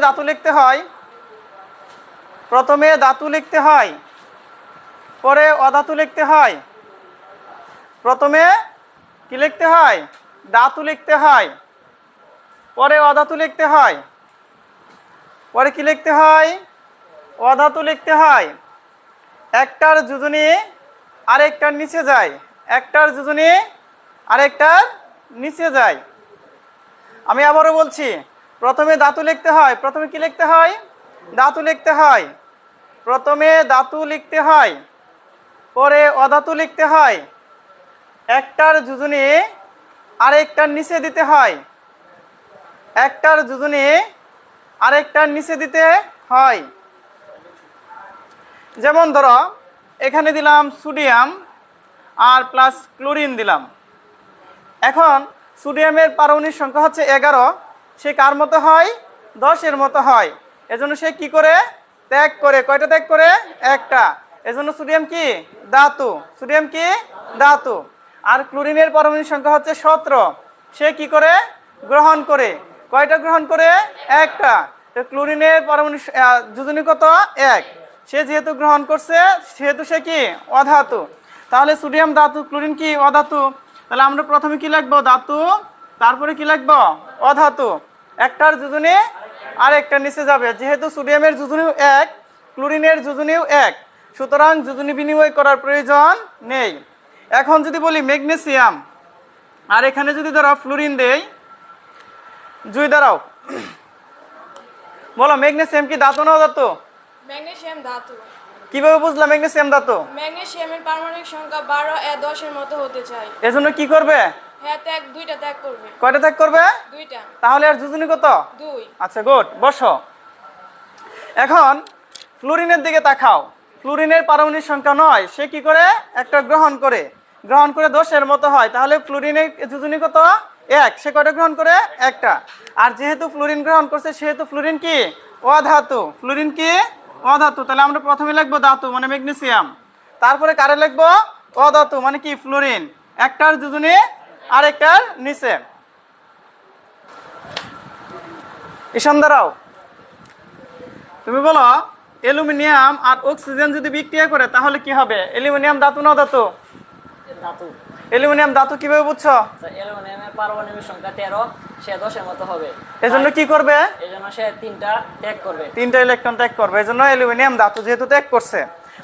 ধাতু লিখতে হয়, প্রথমে ধাতু লিখতে হয়, পরে অধাতু লিখতে হয়। প্রথমে কি লিখতে হয়? ধাতু লিখতে হয়, পরে অধাতু লিখতে হয়, পরে কি লিখতে হয়? অধাতু লিখতে হয়। একটার যোজনী আরেকটার নিচে যায়, একটার যোজনী আরেকটার নিচে যায়। আমি আবারও বলছি, প্রথমে ধাতু লিখতে হয়, প্রথমে কি লিখতে হয়? ধাতু লিখতে হয়। প্রথমে ধাতু লিখতে হয়, পরে অধাতু লিখতে হয়। একটার যোজনী আরেকটার নিচে দিতে হয়, একটার যোজনী আরেকটার নিচে দিতে হয়। যেমন ধরো এখানে দিলাম সোডিয়াম আর প্লাস ক্লোরিন দিলাম। এখন সোডিয়ামের পারমাণবিক সংখ্যা হচ্ছে 11, সে কার মতো হয়? 10-এর মতো হয়। এজন্য সে কি করে? ত্যাগ করে। কয়টা ত্যাগ করে? একটা। এজন্য সোডিয়াম কি? ধাতু। সোডিয়াম কি? ধাতু। আর ক্লোরিনের পারমাণবিক সংখ্যা হচ্ছে 17, সে কি করে? গ্রহণ করে। কয়টা গ্রহণ করে? একটা। তো ক্লোরিনের পারমাণবিক যোজনী কত? 1। সে যেহেতু গ্রহণ করছে সেহেতু সে কি? অধাতু। তাহলে সোডিয়াম ধাতু, ক্লোরিন কি? অধাতু। তাহলে আমরা প্রথমে কি লিখবো? ধাতু, তারপরে কি লিখবো? অধাতু। একটার যোজনী আরেকটার নিচে যাবে। যেহেতু সোডিয়ামের যোজনীও 1, ক্লোরিনের যোজনীও 1, সুতরাং যোজনী বিনিময় করার প্রয়োজন নেই। এখন যদি বলি ম্যাগনেসিয়াম, আর এখানে যদি ধরো ফ্লোরিন দেই, জুই দাঁড়াও, বলো ম্যাগনেসিয়াম কি ধাতু না অধাতু? ম্যাগনেসিয়াম ধাতু। কিভাবে বুঝলাম ম্যাগনেসিয়াম ধাতু? ম্যাগনেসিয়ামের পারমাণবিক সংখ্যা 12-10-এর মতো হতে চাই। এজন্য কি করবে? হ্যাঁ, দুইটা ত্যাগ করবে। কয়টা ত্যাগ করবে? দুইটা। তাহলে আর যোজনী কত? 2। আচ্ছা, গুড, বসো। এখন ফ্লোরিনের দিকে তাকাও। ফ্লোরিনের পারমাণবিক সংখ্যা 9, সে কি করে? একটা গ্রহণ করে। গ্রহণ করে 10-এর মতো হয়। তাহলে ফ্লোরিনের যোজনী কত? 1, সে কয়টা গ্রহণ করে? একটা। আর যেহেতু ফ্লোরিন গ্রহণ করছে সেহেতু ফ্লোরিন কি? অধাতু। ফ্লোরিন কি? অধাতু। তাহলে আমরা প্রথমে লিখবো ধাতু মানে ম্যাগনেসিয়াম, তারপরে কারে লিখবো? অধাতু মানে কি? ফ্লোরিন। একটার যোজনী আরেকটার নিচে। ঈশান দাঁড়াও, তুমি বলো অ্যালুমিনিয়াম আর অক্সিজেন যদি বিক্রিয়া করে তাহলে কি হবে? অ্যালুমিনিয়াম ধাতু না ধাতু? ধাতু। অ্যালুমিনিয়াম ধাতু কিভাবে বুঝছো? অ্যালুমিনিয়ামের পারমাণবিক সংখ্যা 13, সে 10-এর মতো হবে। এজন্য কি করবে? এজন্য সে 3টা ত্যাগ করবে। 3টা ইলেকট্রন ত্যাগ করবে। এজন্য অ্যালুমিনিয়াম ধাতু যেহেতু ত্যাগ করছে।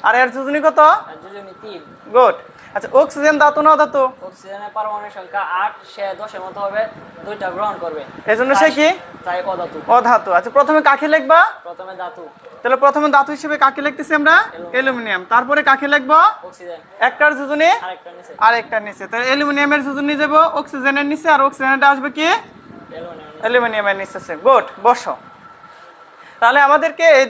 আর এর যোজনী কত? আর যোজনী 3। গুড। আচ্ছা, অক্সিজেন ধাতু না ধাতু? অক্সিজেনের পারমাণবিক সংখ্যা 8, সে 10-এর মতো হবে, 2টা গ্রহণ করবে। এজন্য সে কি? তাই অধাতু। অধাতু। আচ্ছা, প্রথমে কাকে লিখবা? প্রথমে ধাতু। তাহলে প্রথমে ধাতু হিসেবে কাকে লিখতেছি আমরা? অ্যালুমিনিয়াম। তারপরে কাকে লিখবো? অক্সিজেন। একটার যোজনী আরেকটা নিচে। আরেকটার নিচে। তাহলে অ্যালুমিনিয়ামের যোজনী যাব অক্সিজেনের নিচে, আর অক্সিজেনটা আসবে কি? অ্যালুমিনিয়াম। অ্যালুমিনিয়ামের নিচে। গুড, বসো। তাহলে আমাদেরকে এই